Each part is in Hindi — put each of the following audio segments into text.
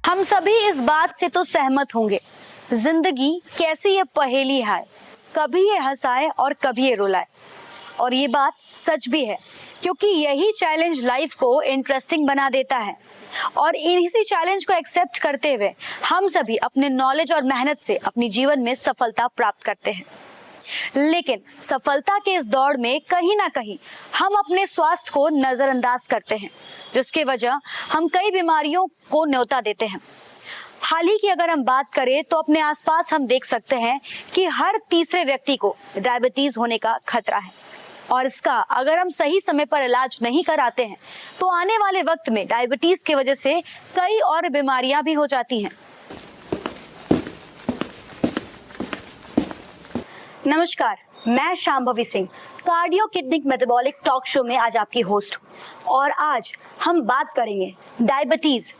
हम सभी इस बात से तो सहमत होंगे, जिंदगी कैसी ये पहेली है, कभी ये हंसाए और कभी ये रुलाए। और ये बात सच भी है, क्योंकि यही चैलेंज लाइफ को इंटरेस्टिंग बना देता है। और इसी चैलेंज को एक्सेप्ट करते हुए हम सभी अपने नॉलेज और मेहनत से अपनी जीवन में सफलता प्राप्त करते हैं। लेकिन सफलता के इस दौड़ में कहीं ना कहीं हम अपने स्वास्थ्य को नजरअंदाज करते हैं, जिसके वजह हम कई बीमारियों को न्योता देते हैं। हाल ही की अगर हम बात करें तो अपने आसपास हम देख सकते हैं कि हर तीसरे व्यक्ति को डायबिटीज होने का खतरा है। और इसका अगर हम सही समय पर इलाज नहीं कराते हैं तो आने वाले वक्त में डायबिटीज की वजह से कई और बीमारियां भी हो जाती हैं। नमस्कार, मैं Shambhavi Singh cardio kidney metabolic talk show में आज आपकी होस्ट हूँ। और आज हम बात करेंगे डायबिटीज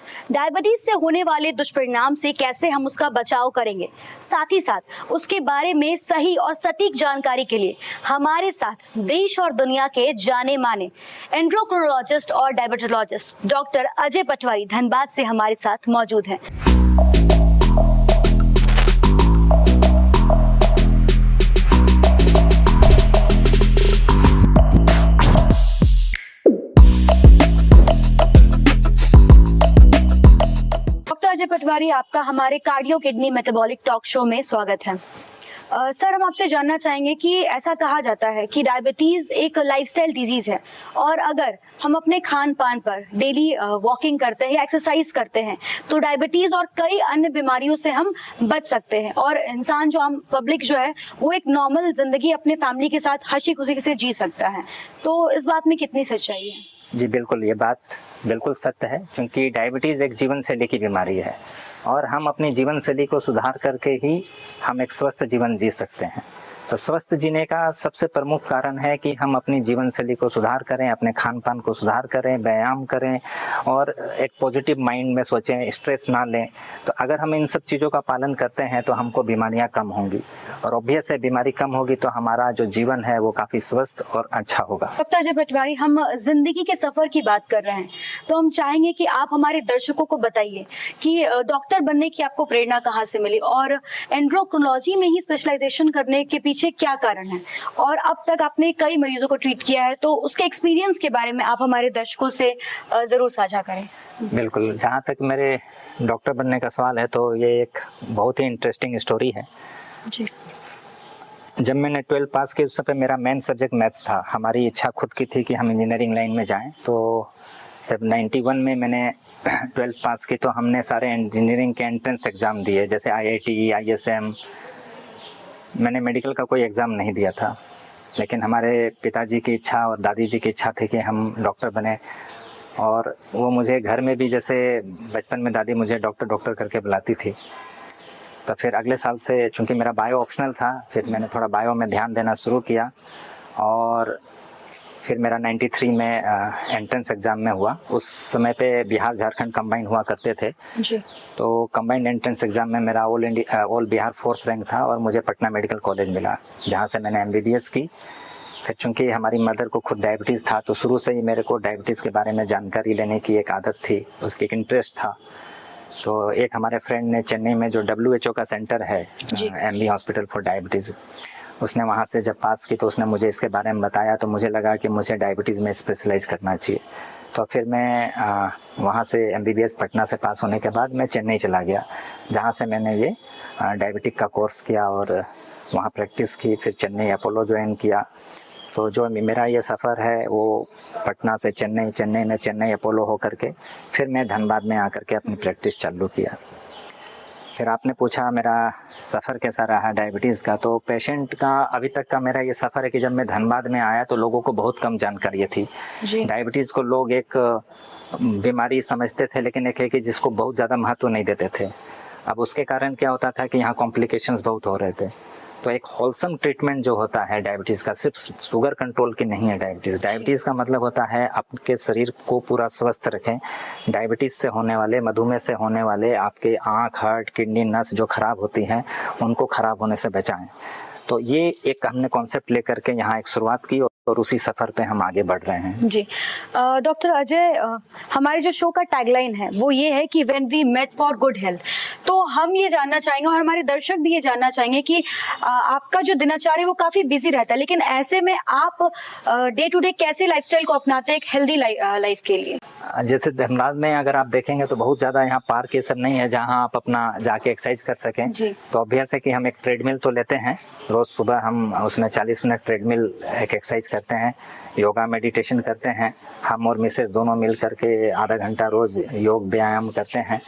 से होने वाले दुष्परिणाम से कैसे हम उसका बचाव करेंगे। साथ ही साथ उसके बारे में सही और सटीक जानकारी के लिए हमारे साथ देश और दुनिया के जाने माने एंड्रोक्रोनोलॉजिस्ट और डायबिटोलॉजिस्ट डॉक्टर अजय पटवारी धनबाद से हमारे साथ मौजूद हैं। अजय पटवारी, आपका हमारे cardio kidney metabolic talk show में स्वागत है। सर, हम आपसे जानना चाहेंगे कि ऐसा कहा जाता है कि डायबिटीज एक लाइफस्टाइल डिजीज है और अगर हम अपने खान पान पर डेली वॉकिंग करते हैं या एक्सरसाइज करते हैं तो डायबिटीज और कई अन्य बीमारियों से हम बच सकते हैं और इंसान जो हम पब्लिक जो है वो एक नॉर्मल जिंदगी अपने फैमिली के साथ हंसी खुशी से जी सकता है। तो इस बात में कितनी सच्चाई है? जी बिल्कुल, ये बात बिल्कुल सत्य है, क्योंकि डायबिटीज़ एक जीवन शैली की बीमारी है और हम अपनी जीवन शैली को सुधार करके ही हम एक स्वस्थ जीवन जी सकते हैं। तो स्वस्थ जीने का सबसे प्रमुख कारण है कि हम अपनी जीवन शैली को सुधार करें, अपने खान पान को सुधार करें, व्यायाम करें और एक पॉजिटिव माइंड में सोचें, स्ट्रेस ना लें। तो अगर हम इन सब चीज़ों का पालन करते हैं तो हमको बीमारियां कम होंगी और ऑब्वियस है बीमारी कम होगी तो हमारा जो जीवन है वो काफ़ी स्वस्थ और अच्छा होगा। डॉक्टर अजय पटवारी, हम जिंदगी के सफर की बात कर रहे हैं तो हम चाहेंगे कि आप हमारे दर्शकों को बताइए कि डॉक्टर बनने की आपको प्रेरणा कहाँ से मिली और एंड्रोक्रोनोलॉजी में ही स्पेशलाइजेशन करने के पीछे क्या कारण है, और अब तक आपने कई मरीजों को ट्रीट किया है तो उसके एक्सपीरियंस के बारे में आप हमारे दर्शकों से जरूर साझा करें। बिल्कुल, जहाँ तक मेरे डॉक्टर बनने का सवाल है तो ये एक बहुत ही इंटरेस्टिंग स्टोरी है जी। जब मैंने 12 पास की उस समय मेरा मेन सब्जेक्ट मैथ्स था। हमारी इच्छा खुद की थी कि हम इंजीनियरिंग लाइन में जाएं। तो जब 91 में मैंने 12 पास की तो हमने सारे इंजीनियरिंग के एंट्रेंस एग्ज़ाम दिए, जैसे IIT, ISM। मैंने मेडिकल का कोई एग्ज़ाम नहीं दिया था, लेकिन हमारे पिताजी की इच्छा और दादी जी की इच्छा थी कि हम डॉक्टर बने। और वो मुझे घर में भी, जैसे बचपन में दादी मुझे डॉक्टर डॉक्टर करके बुलाती थी, तो फिर अगले साल से चूँकि मेरा बायो ऑप्शनल था, फिर मैंने थोड़ा बायो में ध्यान देना शुरू किया और फिर मेरा 93 में एंट्रेंस एग्ज़ाम में हुआ। उस समय पे बिहार झारखंड कंबाइन हुआ करते थे जी। तो कंबाइंड एंट्रेंस एग्ज़ाम में मेरा ऑल बिहार 4th रैंक था और मुझे पटना मेडिकल कॉलेज मिला, जहाँ से मैंने MBBS की। फिर चूँकि हमारी मदर को खुद डायबिटीज़ था तो शुरू से ही मेरे को डायबिटीज़ के बारे में जानकारी लेने की एक आदत थी, उसकी एक इंटरेस्ट था। तो एक हमारे फ्रेंड ने चेन्नई में जो WHO का सेंटर है, MB हॉस्पिटल फॉर डायबिटीज़, उसने वहाँ से जब पास की तो उसने मुझे इसके बारे में बताया तो मुझे लगा कि मुझे डायबिटीज़ में स्पेशलाइज करना चाहिए। तो फिर मैं वहाँ से MBBS पटना से पास होने के बाद मैं चेन्नई चला गया, जहाँ से मैंने ये डायबिटिक का कोर्स किया और वहाँ प्रैक्टिस की। फिर चेन्नई अपोलो ज्वाइन किया। तो जो मेरा ये सफ़र है वो पटना से चेन्नई, चेन्नई में चेन्नई अपोलो हो करके फिर मैं धनबाद में आकर के अपनी प्रैक्टिस चालू किया। फिर आपने पूछा मेरा सफ़र कैसा रहा डायबिटीज़ का, तो पेशेंट का अभी तक का मेरा ये सफ़र है कि जब मैं धनबाद में आया तो लोगों को बहुत कम जानकारी थी। डायबिटीज़ को लोग एक बीमारी समझते थे, लेकिन एक है कि जिसको बहुत ज़्यादा महत्व नहीं देते थे। अब उसके कारण क्या होता था कि यहाँ कॉम्प्लिकेशंस बहुत हो रहे थे। तो एक होलसम ट्रीटमेंट जो होता है डायबिटीज़ का, सिर्फ शुगर कंट्रोल की नहीं है। डायबिटीज़ का मतलब होता है आपके शरीर को पूरा स्वस्थ रखें। डायबिटीज़ से होने वाले, मधुमेह से होने वाले आपके आँख, हार्ट, किडनी, नस जो खराब होती हैं उनको खराब होने से बचाएं। तो ये एक हमने कॉन्सेप्ट लेकर के यहाँ एक शुरुआत की। और उसी सफर पे हम आगे बढ़ रहे हैं। जी डॉक्टर अजय, हमारे जो शो का टैगलाइन है वो ये है कि when we met for good health. तो हम ये जानना चाहेंगे और हमारे दर्शक भी ये जानना चाहेंगे कि आपका जो दिनचर्या है वो काफी बिजी रहता है, लेकिन ऐसे में आप डे टू डे कैसे लाइफस्टाइल को अपनाते हैं एक हेल्दी लाइफ के लिए? जैसे धनबाद में अगर आप देखेंगे तो बहुत ज्यादा यहाँ पार्क ये सब नहीं है जहाँ आप अपना जाके एक्सरसाइज कर सकें। जी। तो ऑब्वियस है कि हम एक ट्रेडमिल तो लेते हैं, रोज सुबह हम उसमें 40 मिनट ट्रेडमिल एक एक्सरसाइज करते हैं, योगा मेडिटेशन करते हैं। हम और मिसेस दोनों मिल करके आधा घंटा रोज योग व्यायाम करते हैं।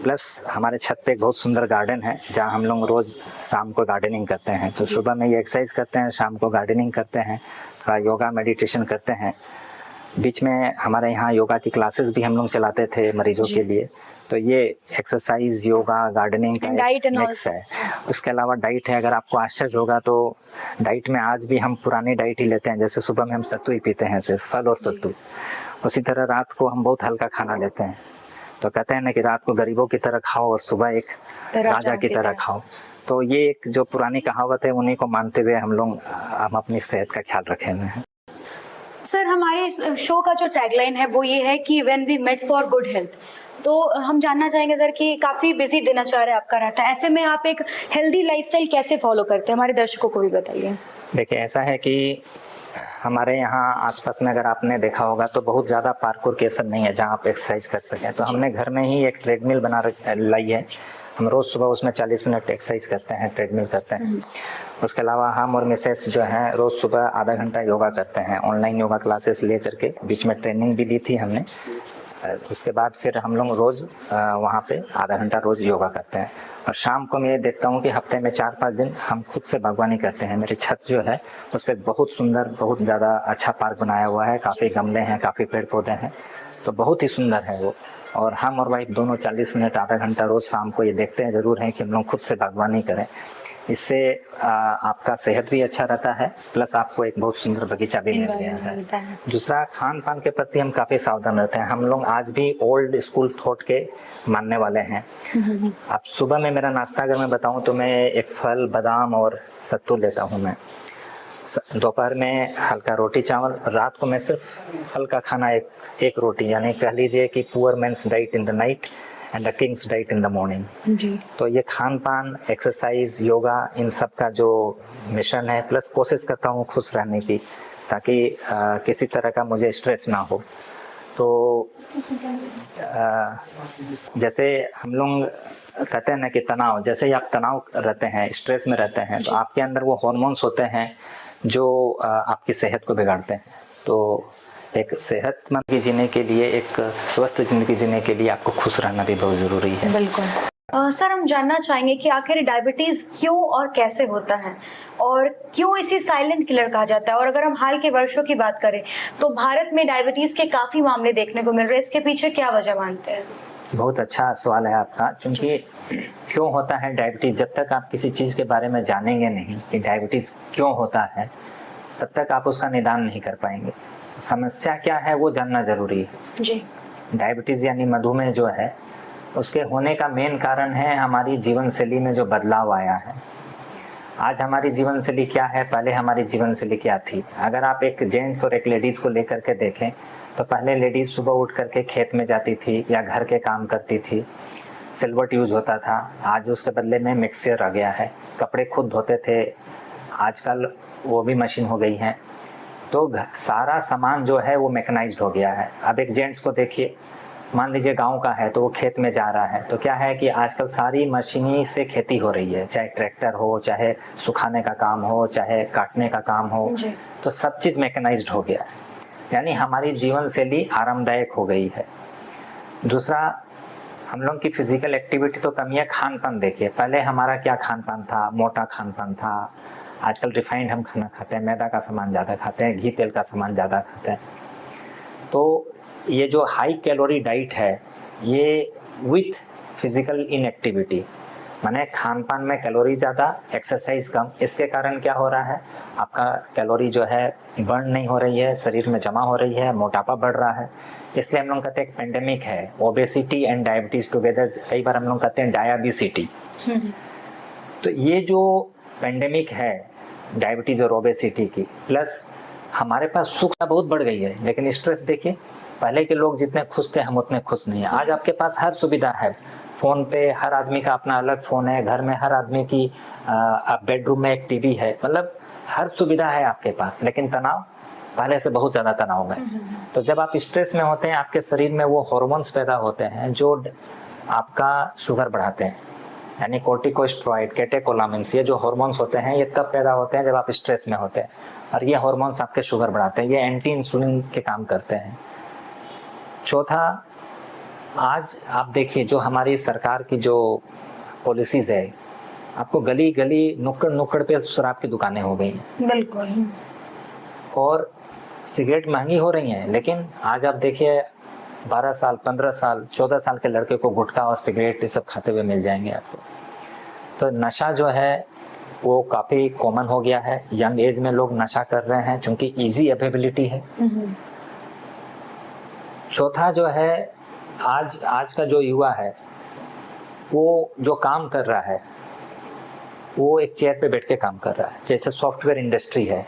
प्लस हमारे छत पे एक बहुत सुंदर गार्डन है जहाँ हम लोग रोज शाम को गार्डनिंग करते हैं। तो सुबह में ये एक्सरसाइज करते हैं, शाम को गार्डनिंग करते हैं, थोड़ा योगा मेडिटेशन करते हैं। बीच में हमारे यहाँ योगा की क्लासेस भी हम लोग चलाते थे मरीजों के लिए। तो ये एक्सरसाइज, योगा, गार्डनिंग का डाइट एंड मिक्स है। उसके अलावा डाइट है, अगर आपको आश्चर्य होगा तो डाइट में आज भी हम पुरानी डाइट ही लेते हैं। जैसे सुबह में हम सत्तू ही पीते हैं, सिर्फ फल और सत्तू। उसी तरह रात को हम बहुत हल्का खाना लेते हैं। तो कहते हैं ना कि रात को गरीबों की तरह खाओ और सुबह एक राजा की तरह खाओ। तो ये एक जो पुरानी कहावत है उन्हीं को मानते हुए हम अपनी सेहत का ख्याल रखे हुए हैं। सर, हमारे शो का जो टैगलाइन है वो ये है कि when we met for good health. तो हम जानना चाहेंगे सर कि काफी बिजी दिनचर्या आपका रहता है, ऐसे में आप एक हेल्दी लाइफस्टाइल कैसे फॉलो करते हैं? हमारे दर्शकों को भी बताइए। देखिए, ऐसा है कि हमारे यहाँ आसपास में अगर आपने देखा होगा तो बहुत ज़्यादा पार्क और केसन नहीं है जहाँ आप एक्सरसाइज कर सकें। तो हमने घर में ही एक ट्रेडमिल लाई है। हम रोज़ सुबह उसमें 40 मिनट एक्सरसाइज करते हैं, ट्रेडमिल करते हैं। उसके अलावा हम और मिसेस जो हैं रोज़ सुबह आधा घंटा योगा करते हैं, ऑनलाइन योगा क्लासेस ले करके। बीच में ट्रेनिंग भी ली थी हमने। उसके बाद फिर हम लोग रोज़ वहाँ पे आधा घंटा रोज़ योगा करते हैं। और शाम को मैं ये देखता हूँ कि हफ्ते में 4-5 दिन हम खुद से बागवानी करते हैं। मेरी छत जो है उस पर बहुत सुंदर, बहुत ज़्यादा अच्छा पार्क बनाया हुआ है। काफ़ी गमले हैं, काफ़ी पेड़ पौधे हैं, तो बहुत ही सुंदर है वो। और हम और वाइफ दोनों 40 मिनट आधा घंटा रोज़ शाम को ये देखते हैं ज़रूर हैं कि हम लोग खुद से बागवानी करें। इससे आपका सेहत भी अच्छा रहता है, प्लस आपको एक बहुत सुंदर बगीचा भी मिल गया है। दूसरा, खान पान के प्रति हम काफ़ी सावधान रहते हैं। हम लोग आज भी ओल्ड स्कूल थॉट के मानने वाले हैं। अब सुबह में मेरा नाश्ता अगर मैं बताऊं तो मैं एक फल, बादाम और सत्तू लेता हूं। मैं दोपहर में हल्का रोटी चावल, रात को मैं सिर्फ हल्का खाना, एक रोटी, यानी कह लीजिए कि poor man's diet in the night and the king's diet in the morning. जी। तो ये खान पान, एक्सरसाइज, योगा, इन सब का जो मिशन है, प्लस कोशिश करता हूँ खुश रहने की, ताकि किसी तरह का मुझे स्ट्रेस ना हो। तो जैसे हम लोग कहते हैं ना कि तनाव, जैसे ही आप तनाव रहते हैं, स्ट्रेस में रहते हैं, तो आपके अंदर वो हार्मोन्स होते हैं जो आपकी सेहत को बिगाड़ते हैं। तो एक सेहतमंद जिंदगी जीने के लिए, एक स्वस्थ जिंदगी जीने के लिए आपको खुश रहना भी बहुत जरूरी है। बिल्कुल। सर, हम जानना चाहेंगे कि आखिर डायबिटीज क्यों और कैसे होता है और क्यों इसे साइलेंट किलर कहा जाता है? और अगर हम हाल के वर्षों की बात करें तो भारत में डायबिटीज के काफी मामले देखने को मिल रहे हैं, इसके पीछे क्या वजह मानते हैं? बहुत अच्छा सवाल है आपका। क्योंकि क्यों होता है डायबिटीज, जब तक आप किसी चीज के बारे में जानेंगे नहीं कि डायबिटीज क्यों होता है, तब तक आप उसका निदान नहीं कर पाएंगे। तो समस्या क्या है वो जानना जरूरी है। जी। डायबिटीज यानी मधुमेह जो है, उसके होने का मेन कारण है हमारी जीवन शैली में जो बदलाव आया है। आज हमारी जीवन शैली क्या है, पहले हमारी जीवन शैली क्या थी? अगर आप एक जेंट्स और एक लेडीज को लेकर के देखें तो पहले लेडीज सुबह उठ करके खेत में जाती थी या घर के काम करती थी, सिलवट यूज होता था। आज उसके बदले में मिक्सर आ गया है। कपड़े खुद धोते थे, आजकल वो भी मशीन हो गई है। तो सारा सामान जो है वो मैकेनाइज्ड हो गया है। अब एक जेंट्स को देखिए, मान लीजिए गांव का है तो वो खेत में जा रहा है, तो क्या है कि आजकल सारी मशीनी से खेती हो रही है, चाहे ट्रैक्टर हो, चाहे सुखाने का काम हो, चाहे काटने का काम हो, तो सब चीज मैकेनाइज्ड हो गया है। यानी हमारी जीवन शैली आरामदायक हो गई है। दूसरा, हम लोग की फिजिकल एक्टिविटी तो कम है। खान पान देखिए, पहले हमारा क्या खान पान था, मोटा खान पान था। आजकल रिफाइंड हम खाना खाते हैं, मैदा का सामान ज़्यादा खाते हैं, घी तेल का सामान ज़्यादा खाते हैं। तो ये जो हाई कैलोरी डाइट है, ये विथ फिजिकल इनएक्टिविटी, माने खान पान में कैलोरी ज़्यादा, एक्सरसाइज कम, इसके कारण क्या हो रहा है, आपका कैलोरी जो है बर्न नहीं हो रही है, शरीर में जमा हो रही है, मोटापा बढ़ रहा है। इसलिए हम लोग कहते हैं पेंडेमिक है, ओबेसिटी एंड डायबिटीज टुगेदर। कई बार हम लोग कहते हैं डायबिसिटी। तो ये जो पेंडेमिक है डायबिटीज और ओबेसिटी की, प्लस हमारे पास सुख बहुत बढ़ गई है, लेकिन स्ट्रेस देखिए, पहले के लोग जितने खुश थे हम उतने खुश नहीं है। आज आपके पास हर सुविधा है, फोन पे हर आदमी का अपना अलग फोन है, घर में हर आदमी की बेडरूम में एक टीवी है, मतलब हर सुविधा है आपके पास, लेकिन तनाव पहले से बहुत ज्यादा तनाव है। तो जब आप स्ट्रेस में होते हैं, आपके शरीर में वो हार्मोन्स पैदा होते हैं जो आपका शुगर बढ़ाते हैं, यानी कोर्टिकोस्टेरॉइड, कैटेकोलामिन्स, ये जो हार्मोन्स होते हैं ये तब पैदा होते हैं जब आप स्ट्रेस में होते हैं, और ये हार्मोन्स आपके शुगर बढ़ाते हैं, ये एंटी इंसुलिन के काम करते हैं। चौथा, आज आप देखिए जो हमारी सरकार की जो पॉलिसीज है, आपको गली गली नुक्कड़ नुक्कड़ पे शराब की दुकानें हो गई हैं, बिल्कुल, और सिगरेट महंगी हो रही हैं, लेकिन आज आप देखिए 12 साल, 15 साल, 14 साल के लड़के को गुटखा और सिगरेट ये सब खाते हुए मिल जाएंगे आपको। तो नशा जो है वो काफी कॉमन हो गया है, यंग एज में लोग नशा कर रहे हैं क्योंकि इजी अवेलेबिलिटी है। चौथा जो है, आज का जो युवा है वो जो काम कर रहा है वो एक चेयर पे बैठ के काम कर रहा है। जैसे सॉफ्टवेयर इंडस्ट्री है,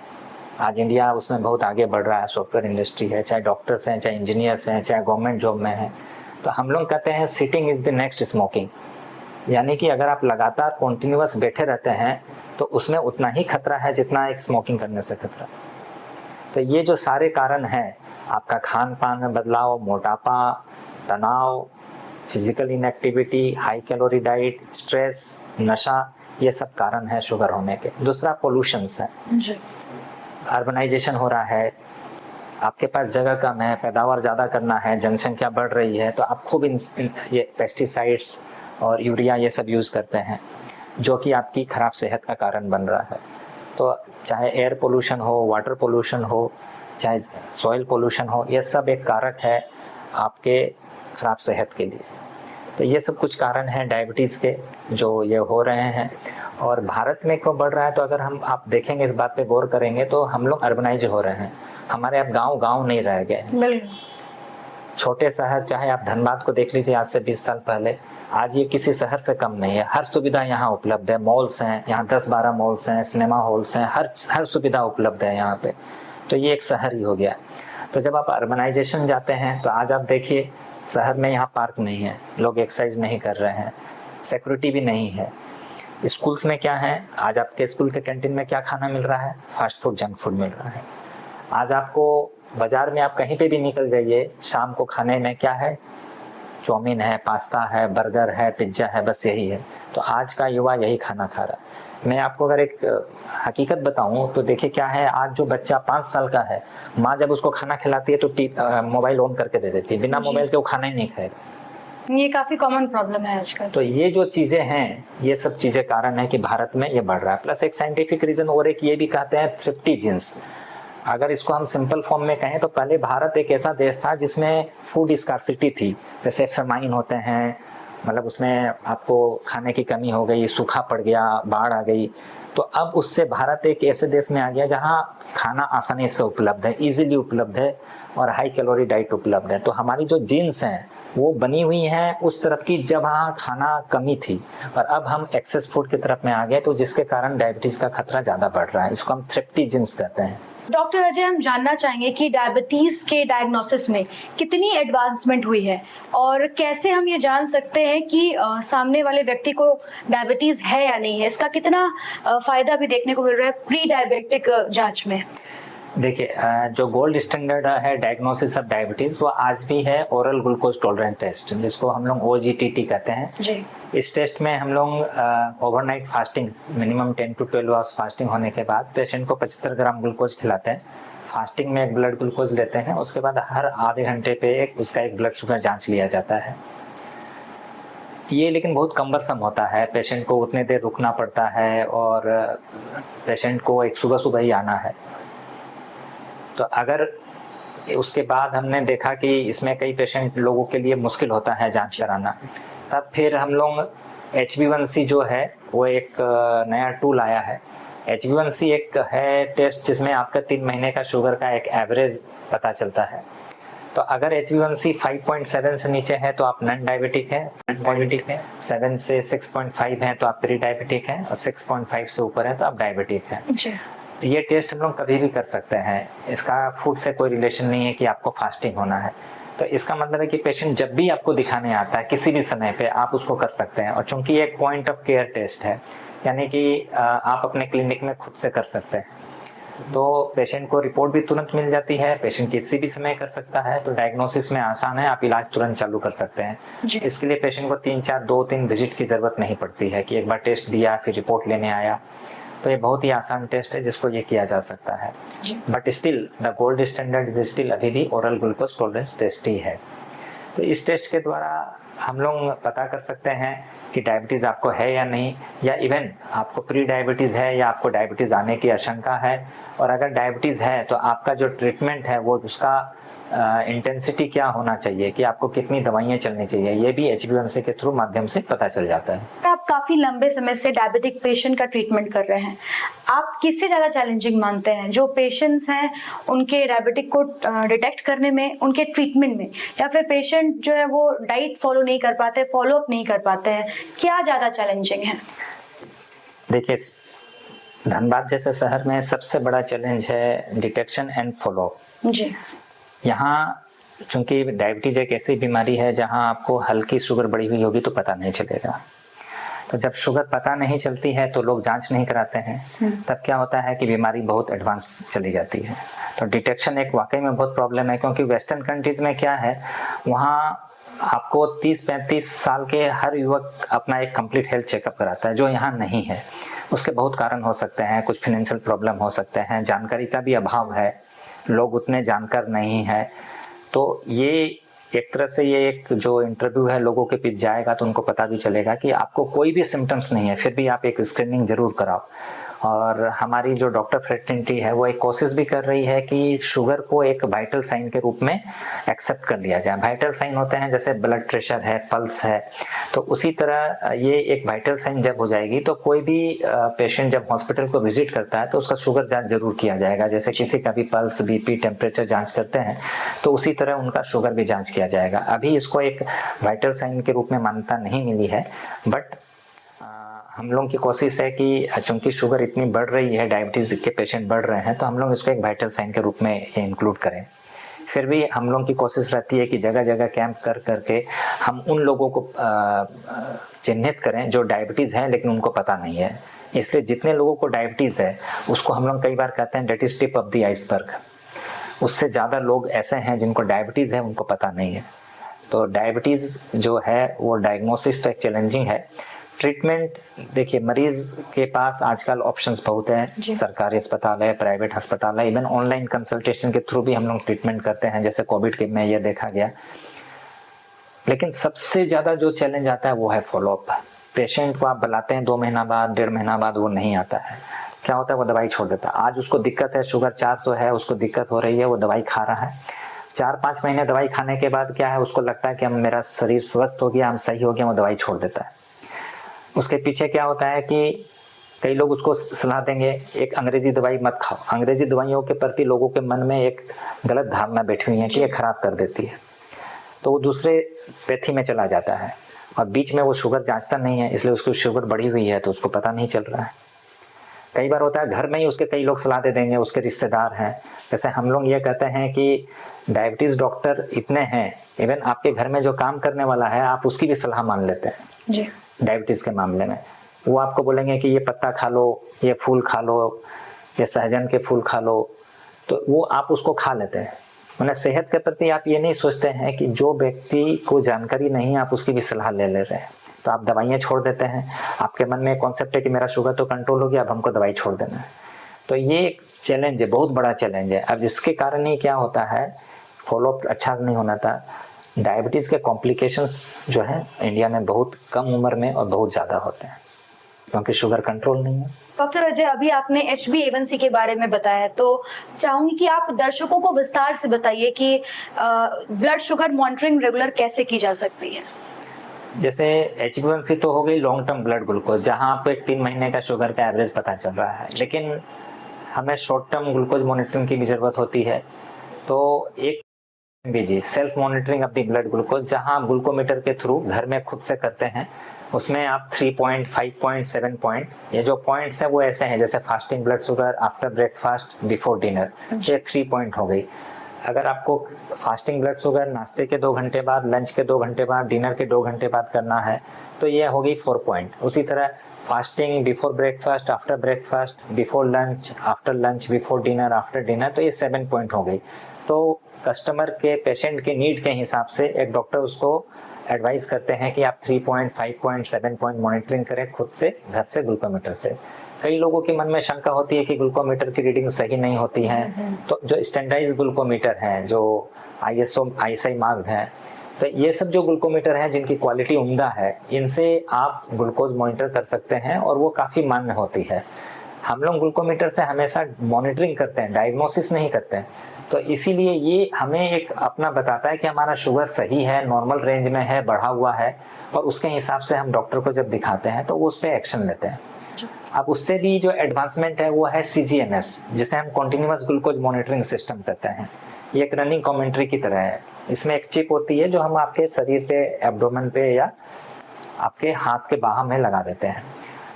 आज इंडिया उसमें बहुत आगे बढ़ रहा है, सॉफ्टवेयर इंडस्ट्री है, चाहे डॉक्टर्स हैं, चाहे इंजीनियर्स हैं, चाहे गवर्नमेंट जॉब में हैं। तो हम लोग कहते हैं sitting is the next smoking, यानी कि अगर आप लगातार कॉन्टिन्यूअस बैठे रहते हैं तो उसमें उतना ही खतरा है जितना एक स्मोकिंग करने से खतरा। तो ये जो सारे कारण हैं, आपका खान पान में बदलाव, मोटापा, तनाव, physical inactivity, high calorie diet, stress, नशा, ये सब कारण है शुगर होने के। दूसरा पोल्यूशंस है, अर्बनाइजेशन हो रहा है, आपके पास जगह कम है, पैदावार ज़्यादा करना है, जनसंख्या बढ़ रही है, तो आप खूब ये पेस्टिसाइड्स और यूरिया ये सब यूज़ करते हैं, जो कि आपकी खराब सेहत का कारण बन रहा है। तो चाहे एयर पोल्यूशन हो, वाटर पोल्यूशन हो, चाहे सॉइल पोल्यूशन हो, ये सब एक कारक है आपके खराब सेहत के लिए। तो ये सब कुछ कारण हैं डायबिटीज़ के जो ये हो रहे हैं, और भारत में क्यों बढ़ रहा है, तो अगर आप देखेंगे, इस बात पे गौर करेंगे, तो हम लोग अर्बनाइज हो रहे हैं, हमारे अब गांव नहीं रह गए। छोटे शहर, चाहे आप धनबाद को देख लीजिए आज से 20 साल पहले, आज ये किसी शहर से कम नहीं है। हर सुविधा यहाँ उपलब्ध है, मॉल्स हैं यहाँ, 10-12 मॉल्स हैं, सिनेमा हॉल्स हैं, हर सुविधा उपलब्ध है यहाँ पे। तो ये एक शहर ही हो गया। तो जब आप अर्बनाइजेशन जाते हैं तो आज आप देखिए शहर में यहाँ पार्क नहीं है, लोग एक्सरसाइज नहीं कर रहे हैं, सिक्योरिटी भी नहीं है। स्कूल्स में क्या है, आज आपके स्कूल के कैंटीन में क्या खाना मिल रहा है, फास्ट फूड, जंक फूड मिल रहा है। आज आपको बाजार में आप कहीं पे भी निकल जाइए, शाम को खाने में क्या है, चाउमीन है, पास्ता है, बर्गर है, पिज्जा है, बस यही है। तो आज का युवा यही खाना खा रहा है। मैं आपको अगर एक हकीकत बताऊं तो देखिए क्या है, आज जो बच्चा 5 साल का है, माँ जब उसको खाना खिलाती है तो मोबाइल ऑन करके दे देती है, बिना मोबाइल के वो खाना ही नहीं खाएगा। ये काफी कॉमन प्रॉब्लम है आजकल। तो ये जो चीजें हैं, ये सब चीजें कारण है कि भारत में ये बढ़ रहा है। प्लस एक साइंटिफिक रीजन और एक ये भी कहते हैं 50 जीन्स। अगर इसको हम सिंपल फॉर्म में कहें तो पहले भारत एक ऐसा देश था जिसमें फूड स्कार्सिटी थी, जैसे फेमाइन होते हैं, मतलब उसमें आपको खाने की कमी हो गई, सूखा पड़ गया, बाढ़ आ गई। तो अब उससे भारत एक ऐसे देश में आ गया जहां खाना आसानी से उपलब्ध है, इजीली उपलब्ध है, और हाई कैलोरी डाइट उपलब्ध है। तो हमारी जो जीन्स हैं वो बनी हुई हैं उस तरफ की जहाँ खाना कमी थी, और अब हम एक्सेस फूड की तरफ में आ गए, तो जिसके कारण डायबिटीज का खतरा ज्यादा बढ़ रहा है। इसको हम थ्रिप्टी जीन्स कहते हैं। डॉक्टर अजय, हम जानना चाहेंगे कि डायबिटीज के डायग्नोसिस में कितनी एडवांसमेंट हुई है, और कैसे हम ये जान सकते हैं कि सामने वाले व्यक्ति को डायबिटीज है या नहीं है। इसका कितना फायदा भी देखने को मिल रहा है प्री डायबिटिक जांच में। देखिए, जो गोल्ड स्टैंडर्ड है डायग्नोसिस ऑफ डायबिटीज, वो आज भी है ओरल ग्लूकोज टॉलरेंट टेस्ट, जिसको हम लोग OGTT कहते हैं जी। इस टेस्ट में हम लोग overnight fasting, minimum 10 to 12 hours fasting होने के बाद पेशेंट को 75 ग्राम ग्लूकोज खिलाते हैं। फास्टिंग में एक ब्लड ग्लूकोज लेते हैं, उसके बाद हर आधे घंटे पे उसका एक ब्लड शुगर जांच लिया जाता है। ये लेकिन बहुत कम्बरसम होता है, पेशेंट को उतने देर रुकना पड़ता है, और पेशेंट को एक सुबह ही आना है। तो अगर उसके बाद हमने देखा कि इसमें कई पेशेंट लोगों के लिए मुश्किल होता है जांच कराना, तब फिर हम लोग HbA1c जो है वो एक नया टूल आया है। HbA1c एक है टेस्ट जिसमें आपका 3 महीने का शुगर का एक एवरेज पता चलता है। तो अगर HbA1c 5.7 से नीचे है तो आप नॉन डायबिटिक है, 7 से 6.5 है तो आप प्री डायबिटिक है, और 6.5 से ऊपर है तो आप डायबिटिक है। ये टेस्ट हम लोग कभी भी कर सकते हैं, इसका फूड से कोई रिलेशन नहीं है कि आपको फास्टिंग होना है। तो इसका मतलब है कि पेशेंट जब भी आपको दिखाने आता है किसी भी समय पे आप उसको कर सकते हैं। और चूंकि ये एक पॉइंट ऑफ केयर टेस्ट है, यानी कि आप अपने क्लिनिक में खुद से कर सकते हैं, तो पेशेंट को रिपोर्ट भी तुरंत मिल जाती है, पेशेंट किसी भी समय कर सकता है, तो डायग्नोसिस में आसान है, आप इलाज तुरंत चालू कर सकते हैं। इसके लिए पेशेंट को 2-3 विजिट की जरूरत नहीं पड़ती है कि एक बार टेस्ट दिया फिर रिपोर्ट लेने आया। तो ये बहुत ही आसान टेस्ट है जिसको ये किया जा सकता है। But still the gold standard is still अभी भी ओरल ग्लूकोज टॉलरेंस टेस्ट ही है। तो इस टेस्ट के द्वारा हम लोग पता कर सकते हैं कि डायबिटीज आपको है या नहीं, या इवन आपको प्री डायबिटीज है या आपको डायबिटीज आने की आशंका है। और अगर डायबिटीज है तो आपका जो ट्रीटमेंट है वो उसका इंटेंसिटी क्या होना चाहिए, कि आपको कितनी दवाइयाँ चलनी चाहिए, ये भी HbA1c के थ्रू माध्यम से पता चल जाता है। आप काफी लंबे समय से डायबिटिक पेशेंट का ट्रीटमेंट कर रहे हैं, आप किससे ज्यादा चैलेंजिंग मानते हैं, जो पेशेंट्स हैं उनके डायबिटिक को डिटेक्ट करने में, उनके ट्रीटमेंट में, या फिर पेशेंट जो है वो डाइट फॉलो नहीं कर पाते, फॉलो अप नहीं कर पाते हैं, क्या ज्यादा चैलेंजिंग है? देखिए, धनबाद जैसे शहर में सबसे बड़ा चैलेंज है डिटेक्शन एंड फॉलो अप। जी। यहाँ चूंकि डायबिटीज एक ऐसी बीमारी है जहाँ आपको हल्की शुगर बढ़ी हुई होगी तो पता नहीं चलेगा। तो जब शुगर पता नहीं चलती है तो लोग जांच नहीं कराते हैं, तब क्या होता है कि बीमारी बहुत एडवांस चली जाती है। तो डिटेक्शन एक वाकई में बहुत प्रॉब्लम है, क्योंकि वेस्टर्न कंट्रीज में क्या है, वहाँ आपको 30-35 साल के हर युवक अपना एक कंप्लीट हेल्थ चेकअप कराता है, जो यहाँ नहीं है। उसके बहुत कारण हो सकते हैं, कुछ फाइनेंशियल प्रॉब्लम हो सकते हैं, जानकारी का भी अभाव है, लोग उतने जानकार नहीं है। तो ये एक तरह से ये एक जो इंटरव्यू है लोगों के बीच जाएगा तो उनको पता भी चलेगा कि आपको कोई भी सिम्टम्स नहीं है, फिर भी आप एक स्क्रीनिंग जरूर कराओ। और हमारी जो डॉक्टर फ्रेटर्निटी है वो एक कोशिश भी कर रही है कि शुगर को एक वाइटल साइन के रूप में एक्सेप्ट कर लिया जाए। वाइटल साइन होते हैं जैसे ब्लड प्रेशर है, पल्स है, तो उसी तरह ये एक वाइटल साइन जब हो जाएगी तो कोई भी पेशेंट जब हॉस्पिटल को विजिट करता है तो उसका शुगर जांच जरूर किया जाएगा। जैसे किसी का भी पल्स, बीपी, टेम्परेचर जांच करते हैं तो उसी तरह उनका शुगर भी जांच किया जाएगा। अभी इसको एक वाइटल साइन के रूप में मान्यता नहीं मिली है, बट हम लोगों की कोशिश है कि चूंकि शुगर इतनी बढ़ रही है, डायबिटीज के पेशेंट बढ़ रहे हैं, तो हम लोग इसको एक वाइटल साइन के रूप में इंक्लूड करें। फिर भी हम लोगों की कोशिश रहती है कि जगह जगह कैंप कर करके हम उन लोगों को चिन्हित करें जो डायबिटीज है लेकिन उनको पता नहीं है। इसलिए जितने लोगों को डायबिटीज है उसको हम लोग कई बार कहते हैं that is tip of the iceberg. उससे ज़्यादा लोग ऐसे हैं जिनको डायबिटीज है, उनको पता नहीं है। तो डायबिटीज जो है वो डायग्नोसिस तो एक चैलेंजिंग है। ट्रीटमेंट देखिए, मरीज के पास आजकल ऑप्शंस बहुत हैं, सरकारी अस्पताल है, प्राइवेट अस्पताल है, इवन ऑनलाइन कंसल्टेशन के थ्रू भी हम लोग ट्रीटमेंट करते हैं, जैसे कोविड के में ये देखा गया। लेकिन सबसे ज्यादा जो चैलेंज आता है वो है फॉलोअप। पेशेंट को आप बुलाते हैं 2 महीना बाद, 1.5 महीना बाद वो नहीं आता है। क्या होता है, वो दवाई छोड़ देता है। आज उसको दिक्कत है, शुगर 400 है, उसको दिक्कत हो रही है, वो दवाई खा रहा है। 4-5 महीने दवाई खाने के बाद क्या है, उसको लगता है कि हम मेरा शरीर स्वस्थ हो गया, हम सही हो गया, वो दवाई छोड़ देता है। उसके पीछे क्या होता है कि कई लोग उसको सलाह देंगे एक अंग्रेजी दवाई मत खाओ। अंग्रेजी दवाइयों के प्रति लोगों के मन में एक गलत धारणा बैठी हुई है कि ये खराब कर देती है, तो वो दूसरे पैथी में चला जाता है और बीच में वो शुगर जांचता नहीं है, इसलिए उसको शुगर बढ़ी हुई है तो उसको पता नहीं चल रहा है। कई बार होता है घर में ही उसके कई लोग सलाह दे देंगे, उसके रिश्तेदार हैं। जैसे हम लोग ये कहते हैं कि डायबिटीज डॉक्टर इतने हैं, इवन आपके घर में जो काम करने वाला है आप उसकी भी सलाह मान लेते हैं जी। डायबिटीज के मामले में वो आपको बोलेंगे कि ये पत्ता खा लो, ये फूल खा लो, ये सहजन के फूल खा लो, तो वो आप उसको खा लेते हैं। मतलब सेहत के प्रति आप ये नहीं सोचते हैं कि जो व्यक्ति को जानकारी नहीं आप उसकी भी सलाह ले रहे हैं, तो आप दवाइयाँ छोड़ देते हैं। आपके मन में कॉन्सेप्ट है कि मेरा शुगर तो कंट्रोल हो गया, अब हमको दवाई छोड़ देना है। तो ये एक चैलेंज है, बहुत बड़ा चैलेंज है। अब इसके कारण ही क्या होता है, फॉलोअप अच्छा नहीं होना था। डायबिटीज के कॉम्प्लिकेशंस जो है इंडिया में बहुत कम उम्र में और बहुत ज्यादा होते हैं क्योंकि शुगर कंट्रोल नहीं है। डॉक्टर अजय, अभी आपने HbA1c के बारे में बताया, तो चाहूंगी कि आप दर्शकों को विस्तार से बताइए कि ब्लड शुगर मॉनिटरिंग रेगुलर कैसे की जा सकती है। जैसे HbA1c तो हो गई लॉन्ग टर्म ब्लड ग्लूकोज, जहां आपको एक 3 महीने का शुगर का एवरेज पता चल रहा है, लेकिन हमें शॉर्ट टर्म ग्लूकोज मॉनिटरिंग की भी जरूरत होती है। तो एक self monitoring of the blood glucose, जहां आप ग्लूकोमीटर के थ्रू घर में खुद से करते हैं, उसमें आप 3 पॉइंट, 5 पॉइंट, 7 पॉइंट, ये जो पॉइंट्स हैं वो ऐसे हैं जैसे fasting blood sugar, after breakfast, before dinner, ये 3 पॉइंट हो गई। अगर आपको फास्टिंग ब्लड शुगर नाश्ते के 2 घंटे बाद, लंच के 2 घंटे बाद, डिनर के 2 घंटे बाद करना है तो ये हो गई 4 पॉइंट। उसी तरह fasting before breakfast, after breakfast, before lunch, after lunch, before dinner, after dinner, तो ये 7 पॉइंट हो गई। तो कस्टमर के, पेशेंट के नीड के हिसाब से एक डॉक्टर उसको एडवाइस करते हैं कि आप 3 पॉइंट, 5 पॉइंट, 7 पॉइंट मॉनिटरिंग करें खुद से, घर से, ग्लूकोमीटर से। कई लोगों के मन में शंका होती है कि ग्लूकोमीटर की रीडिंग सही नहीं होती है, तो जो स्टैंडर्डाइज्ड ग्लूकोमीटर हैं, जो ISO ISI मार्क्ड हैं, तो ये सब जो ग्लूकोमीटर हैं जिनकी क्वालिटी उम्दा है, इनसे आप ग्लूकोज मॉनिटर कर सकते हैं और वो काफ़ी मान्य होती है। हम लोग ग्लूकोमीटर से हमेशा मॉनिटरिंग करते हैं, डायग्नोसिस नहीं करते हैं। तो इसीलिए ये हमें एक अपना बताता है कि हमारा शुगर सही है, नॉर्मल रेंज में है, बढ़ा हुआ है, और उसके हिसाब से हम डॉक्टर को जब दिखाते हैं तो वो उस पर एक्शन लेते हैं। अब उससे भी जो एडवांसमेंट है वो है CGMS, जिसे हम कॉन्टिन्यूअस ग्लूकोज मॉनिटरिंग सिस्टम कहते हैं। ये एक रनिंग कमेंट्री की तरह है। इसमें एक चिप होती है जो हम आपके शरीर पे, एब्डोमेन पे या आपके हाथ के बाह में लगा देते हैं।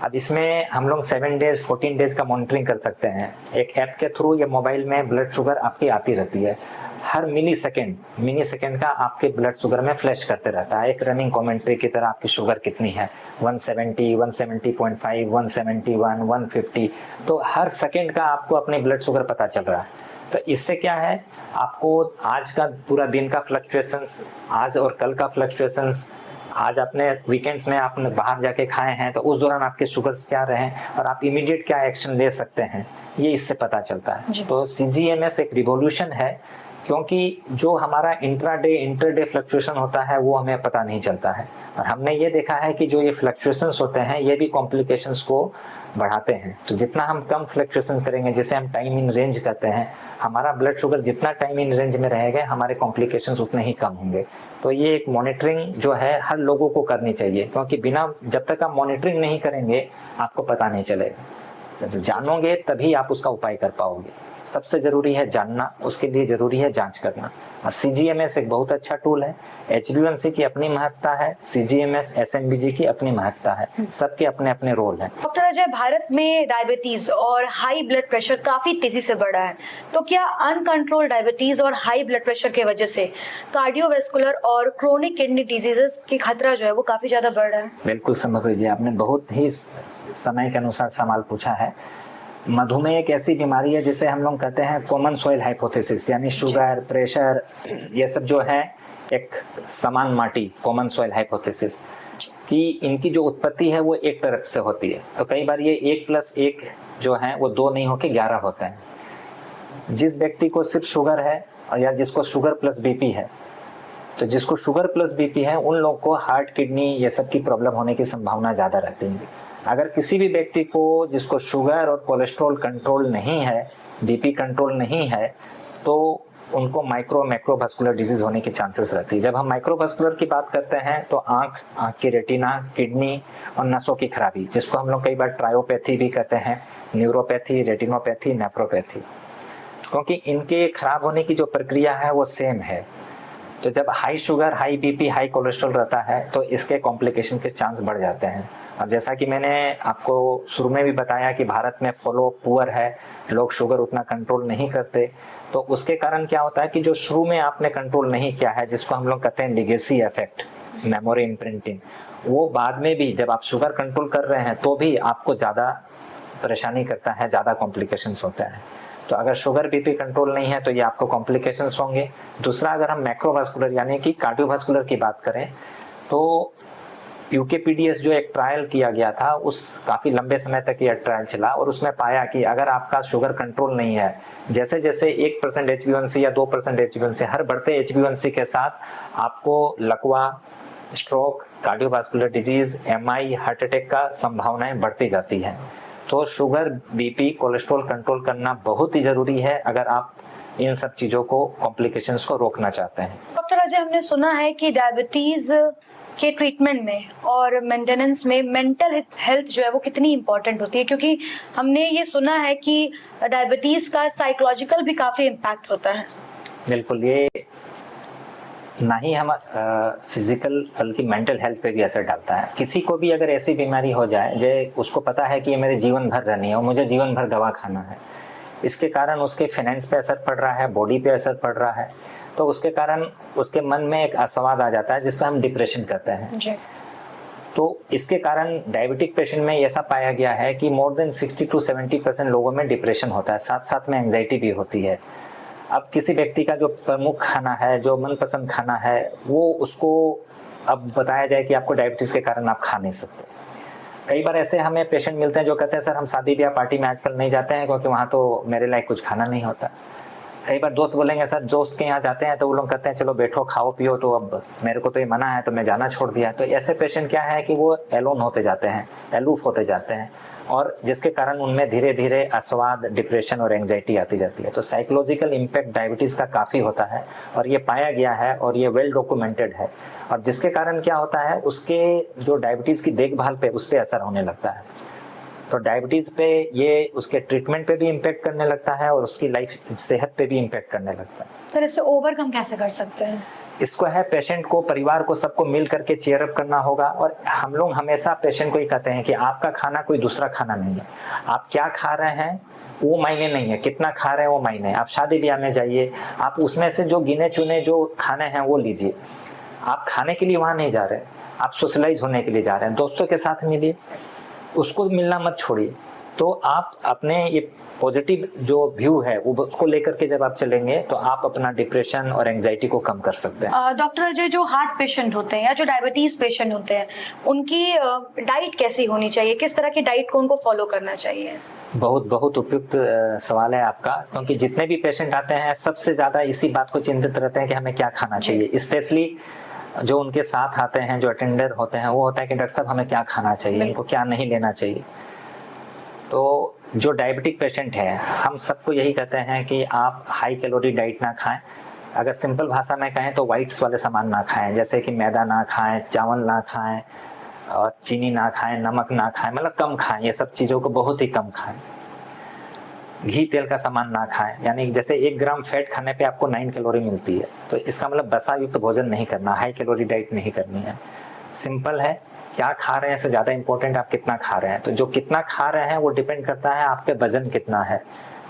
अब इसमें हम लोग 7 डेज, 14 डेज का मॉनिटरिंग कर सकते हैं। एक ऐप के थ्रू या मोबाइल में ब्लड शुगर आपकी आती रहती है। हर मिली सेकेंड का आपके ब्लड शुगर में फ्लैश करते रहता है, एक रनिंग कमेंट्री की तरह आपकी शुगर कितनी है, 170, 170.5, 171, 150, तो हर सेकेंड का आपको अपने ब्लड शुगर पता चल रहा है। तो इससे क्या है, आपको आज का पूरा दिन का फ्लक्चुएशंस, आज और कल का फ्लक्चुएशंस, आज आपने वीकेंड्स में आपने बाहर जाके खाए हैं तो उस दौरान आपके शुगर्स क्या रहे और आप इमीडिएट क्या एक्शन ले सकते हैं, ये इससे पता चलता है। तो CGMS एक रिवॉल्यूशन है, क्योंकि जो हमारा इंटरडे फ्लक्चुएशन होता है वो हमें पता नहीं चलता है, और हमने ये देखा है कि जो ये फ्लक्चुएशंस होते हैं ये भी कॉम्प्लिकेशंस को बढ़ाते हैं। तो जितना हम कम फ्लक्चुएशन करेंगे, जिसे हम टाइम इन रेंज कहते हैं, हमारा ब्लड शुगर जितना टाइम इन रेंज में रहेगा, हमारे कॉम्प्लिकेशंस उतने ही कम होंगे। तो ये एक मॉनिटरिंग जो है हर लोगों को करनी चाहिए, क्योंकि बिना, जब तक आप मॉनिटरिंग नहीं करेंगे आपको पता नहीं चलेगा। तो जानोगे तभी आप उसका उपाय कर पाओगे। सबसे जरूरी है जानना, उसके लिए जरूरी है जांच करना। और CGMS एक बहुत अच्छा टूल है। HbA1c की अपनी महत्ता है, CGMS SMBG की अपनी महत्ता है, सबके अपने अपने रोल हैं। डॉक्टर अजय, भारत में डायबिटीज और हाई ब्लड प्रेशर काफी तेजी से बढ़ा है, तो क्या अनकंट्रोल डायबिटीज और हाई ब्लड प्रेशर की वजह से कार्डियोवैस्कुलर और क्रोनिक किडनी डिजीजेस की खतरा जो है वो काफी ज्यादा बढ़ रहा है? बिल्कुल संभव जी, आपने बहुत ही समय के अनुसार सवाल पूछा है। मधुमेह एक ऐसी बीमारी है जिसे हम लोग कहते हैं कॉमन सॉइल हाइपोथेसिस, यानी शुगर, प्रेशर, ये सब जो है एक समान माटी, कॉमन सॉइल हाइपोथेसिस, कि इनकी जो उत्पत्ति है वो एक तरफ से होती है। तो कई बार ये 1+1 जो है वो 2 नहीं होके 11 होते हैं। जिस व्यक्ति को सिर्फ शुगर है और या जिसको शुगर प्लस BP है, तो जिसको शुगर प्लस BP है उन लोगों को हार्ट, किडनी ये सब की प्रॉब्लम होने की संभावना ज्यादा रहती है। अगर किसी भी व्यक्ति को जिसको शुगर और कोलेस्ट्रॉल कंट्रोल नहीं है, BP कंट्रोल नहीं है, तो उनको मैक्रोवास्कुलर डिजीज होने की चांसेस रहती है। जब हम माइक्रोवास्कुलर की बात करते हैं तो आंख की रेटिना, किडनी और नसों की खराबी, जिसको हम लोग कई बार ट्रायोपैथी भी कहते हैं, न्यूरोपैथी, रेटिनोपैथी, नेफ्रोपैथी, क्योंकि इनके खराब होने की जो प्रक्रिया है वो सेम है। तो जब high sugar, high BP, high cholesterol रहता है तो इसके कॉम्प्लिकेशन के चांस बढ़ जाते हैं। और जैसा कि मैंने आपको शुरू में भी बताया कि भारत में फॉलो पुअर है, लोग शुगर उतना कंट्रोल नहीं करते, तो उसके कारण क्या होता है कि जो शुरू में आपने कंट्रोल नहीं किया है, जिसको हम लोग कहते हैं लिगेसी इफेक्ट, मेमोरी इम्प्रिंटिंग, वो बाद में भी जब आप शुगर कंट्रोल कर रहे हैं तो भी आपको ज्यादा परेशानी करता है, ज्यादा कॉम्प्लिकेशंस होता है। तो अगर शुगर BP कंट्रोल नहीं है तो ये आपको कॉम्प्लिकेशंस होंगे। दूसरा, अगर हम मैक्रोवास्कुलर यानी कि कार्डियोवास्कुलर की बात करें तो UKPDS जो एक ट्रायल किया गया था, उस काफी लंबे समय तक यह ट्रायल चला और उसमें पाया कि अगर आपका शुगर कंट्रोल नहीं है, जैसे जैसे 1% HbA1c या 2% HbA1c, हर बढ़ते HbA1c के साथ आपको लकवा, stroke, cardiovascular disease, MI, heart attack का संभावनाएं बढ़ती जाती हैं। तो शुगर, BP, कोलेस्ट्रॉल कंट्रोल करना बहुत ही जरूरी है अगर आप इन सब चीजों को, कॉम्प्लिकेशंस को रोकना चाहते हैं। डॉक्टर अजय, हमने सुना है कि डायबिटीज के ट्रीटमेंट में और मेंटेनेंस में मेंटल हेल्थ जो है वो कितनी इंपॉर्टेंट होती है, क्योंकि हमने ये सुना है कि डायबिटीज का साइकोलॉजिकल भी काफी इम्पैक्ट होता है। बिल्कुल, ना ही हम फिजिकल बल्कि मेंटल हेल्थ पे भी असर डालता है। किसी को भी अगर ऐसी बीमारी हो जाए जो उसको पता है कि ये मेरे जीवन भर रहनी है और मुझे जीवन भर दवा खाना है, इसके कारण उसके फाइनेंस पे असर पड़ रहा है, बॉडी पे असर पड़ रहा है, तो उसके कारण उसके मन में एक अस्वाद आ जाता है जिसको हम डिप्रेशन कहते हैं जी। तो इसके कारण डायबिटिक पेशेंट में ऐसा पाया गया है कि मोर देन 60 to 70% लोगों में डिप्रेशन होता है, साथ साथ में एंजाइटी भी होती है। अब किसी व्यक्ति का जो प्रमुख खाना है, जो मनपसंद खाना है, वो उसको अब बताया जाए कि आपको डायबिटीज के कारण आप खा नहीं सकते। कई बार ऐसे हमें पेशेंट मिलते हैं जो कहते हैं सर हम शादी ब्याह पार्टी में आजकल नहीं जाते हैं क्योंकि वहाँ तो मेरे लायक कुछ खाना नहीं होता। कई बार दोस्त बोलेंगे सर दोस्त के यहाँ जाते हैं तो वो लोग कहते हैं चलो बैठो खाओ पियो, तो अब मेरे को तो ये मना है तो मैं जाना छोड़ दिया। तो ऐसे पेशेंट क्या है कि वो एलोन होते जाते हैं, एलूफ होते जाते हैं, और जिसके कारण उनमें धीरे धीरे अस्वाद, डिप्रेशन और एंजाइटी आती जाती है। तो साइकोलॉजिकल इम्पैक्ट डायबिटीज का काफी होता है और ये पाया गया है और ये वेल डॉक्यूमेंटेड है, और जिसके कारण क्या होता है उसके जो डायबिटीज की देखभाल पे उस पर असर होने लगता है। तो डायबिटीज पे ये उसके ट्रीटमेंट पे भी इम्पैक्ट करने लगता है और उसकी लाइफ सेहत पे भी इम्पैक्ट करने लगता है। सर इससे ओवरकम कैसे कर सकते हैं? इसको है पेशेंट को, परिवार को, सबको मिल करके चेयर अप करना होगा। और हम लोग हमेशा पेशेंट को ही कहते हैं कि आपका खाना कोई दूसरा खाना नहीं है, आप क्या खा रहे हैं वो मायने नहीं है, कितना खा रहे हैं वो मायने है। आप शादी ब्याह में जाइए, आप उसमें से जो गिने चुने जो खाने हैं वो लीजिए। आप खाने के लिए वहां नहीं जा रहे, आप सोशलाइज होने के लिए जा रहे हैं, दोस्तों के साथ मिलिए, उसको मिलना मत छोड़िए। तो आप अपने ये पॉजिटिव जो व्यू है वो उसको लेकर के जब आप चलेंगे तो आप अपना डिप्रेशन और एंजाइटी को कम कर सकते हैं। डॉक्टर अजय, जो हार्ट पेशेंट होते हैं या जो डायबिटीज पेशेंट होते हैं उनकी डाइट कैसी होनी चाहिए? किस तरह की डाइट को उनको फॉलो करना चाहिए? बहुत बहुत उपयुक्त सवाल है आपका, क्योंकि जितने भी पेशेंट आते हैं सबसे ज्यादा इसी बात को चिंतित रहते हैं कि हमें क्या खाना चाहिए। स्पेशली जो उनके साथ आते हैं, जो अटेंडर होते हैं, वो होता है कि डॉक्टर साहब हमें क्या खाना चाहिए, इनको क्या नहीं लेना चाहिए। तो जो डायबिटिक पेशेंट है हम सबको यही कहते हैं कि आप हाई कैलोरी डाइट ना खाएं। अगर सिंपल भाषा में कहें तो व्हाइट्स वाले सामान ना खाएं, जैसे कि मैदा ना खाएं, चावल ना खाएं और चीनी ना खाएं, नमक ना खाएं, मतलब कम खाएं, ये सब चीज़ों को बहुत ही कम खाएं। घी तेल का सामान ना खाएं, यानी जैसे 1 ग्राम फैट खाने पे आपको 9 कैलोरी मिलती है, तो इसका मतलब वसा युक्त भोजन नहीं करना, हाई कैलोरी डाइट नहीं करनी है। सिंपल है, क्या खा रहे हैं से ज्यादा इंपॉर्टेंट आप कितना खा रहे हैं। तो जो कितना खा रहे हैं वो डिपेंड करता है आपके वजन कितना है,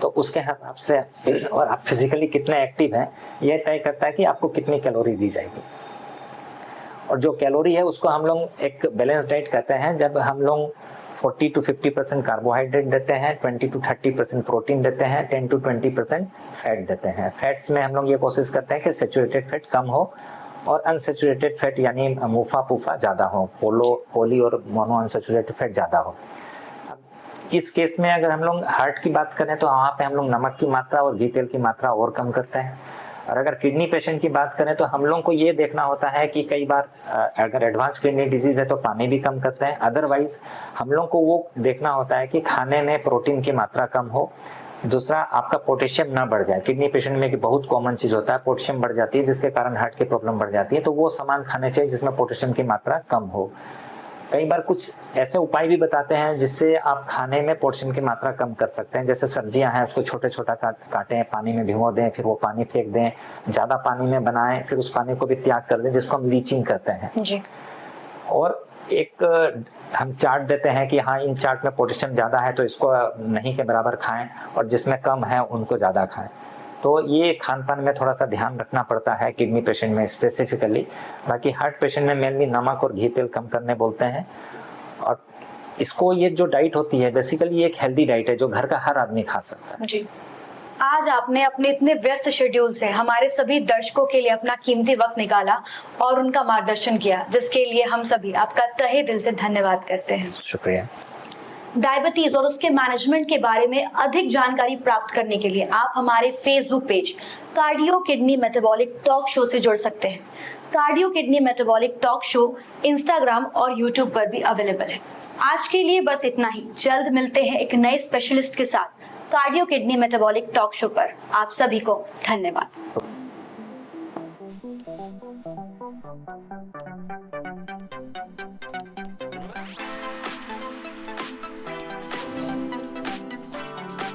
तो उसके हिसाब से, और आप फिजिकली कितने एक्टिव हैं ये तय करता है कि आपको कितनी कैलोरी दी जाएगी। और जो कैलोरी है उसको हम लोग एक बैलेंस डाइट कहते हैं, जब हम लोग 40 to 50% कार्बोहाइड्रेट देते हैं, 20 to 30% प्रोटीन देते हैं, 10 to 20% फैट देते हैं। फैट्स में हम लोग ये कोशिश करते हैं कि सैचुरेटेड फैट कम हो और अनसैचुरेटेड फैट यानी मुफा पुफा ज्यादा हो, पोली और मोनो अनसैचुरेटेड फैट ज्यादा हो। इस केस में अगर हम लोग हार्ट की बात करें तो वहाँ पे हम लोग नमक की मात्रा और घी तेल की मात्रा और कम करते हैं। और अगर किडनी पेशेंट की बात करें तो हम लोग को ये देखना होता है कि कई बार अगर एडवांस किडनी डिजीज है तो पानी भी कम करते हैं। अदरवाइज हम लोग को वो देखना होता है कि खाने में प्रोटीन की मात्रा कम हो, दूसरा आपका पोटेशियम ना बढ़ जाए। किडनी पेशेंट में कि बहुत कॉमन चीज होता है, पोटेशियम बढ़ जाती है जिसके कारण हार्ट की प्रॉब्लम बढ़ जाती है, तो वो सामान खाने चाहिए जिसमें पोटेशियम की मात्रा कम हो। कई बार कुछ ऐसे उपाय भी बताते हैं जिससे आप खाने में पोटेशियम की मात्रा कम कर सकते हैं। जैसे सब्जियां हैं उसको छोटे छोटा काटें, पानी में भिगो दें, फिर वो पानी फेंक दें, ज्यादा पानी में बनाएं, फिर उस पानी को भी त्याग कर दें, जिसको हम लीचिंग कहते हैं जी। और एक हम चार्ट देते हैं कि हाँ इन चार्ट में पोटेशियम ज्यादा है तो इसको नहीं के बराबर खाएं, और जिसमें कम है उनको ज्यादा खाएं। तो ये खान पान में थोड़ा सा ध्यान रखना पड़ता है किडनी पेशेंट में स्पेसिफिकली। बाकी हार्ट पेशेंट में मेनली नमक और घी तेल कम करने बोलते हैं। और इसको ये जो डाइट होती है बेसिकली एक हेल्दी डाइट है जो घर का हर आदमी खा सकता है जी। आज आपने अपने इतने व्यस्त शेड्यूल से हमारे सभी दर्शकों के लिए अपना कीमती वक्त निकाला और उनका मार्गदर्शन किया, जिसके लिए हम सभी आपका तहे दिल से धन्यवाद करते हैं। शुक्रिया। डायबिटीज और उसके मैनेजमेंट के बारे में अधिक जानकारी प्राप्त करने के लिए आप हमारे Facebook page cardio kidney metabolic talk show से जुड़ सकते हैं। Cardio kidney metabolic talk show Instagram और यूट्यूब पर भी अवेलेबल है। आज के लिए बस इतना ही। जल्द मिलते हैं एक नए स्पेशलिस्ट के साथ cardio kidney metabolic talk show पर। आप सभी को धन्यवाद।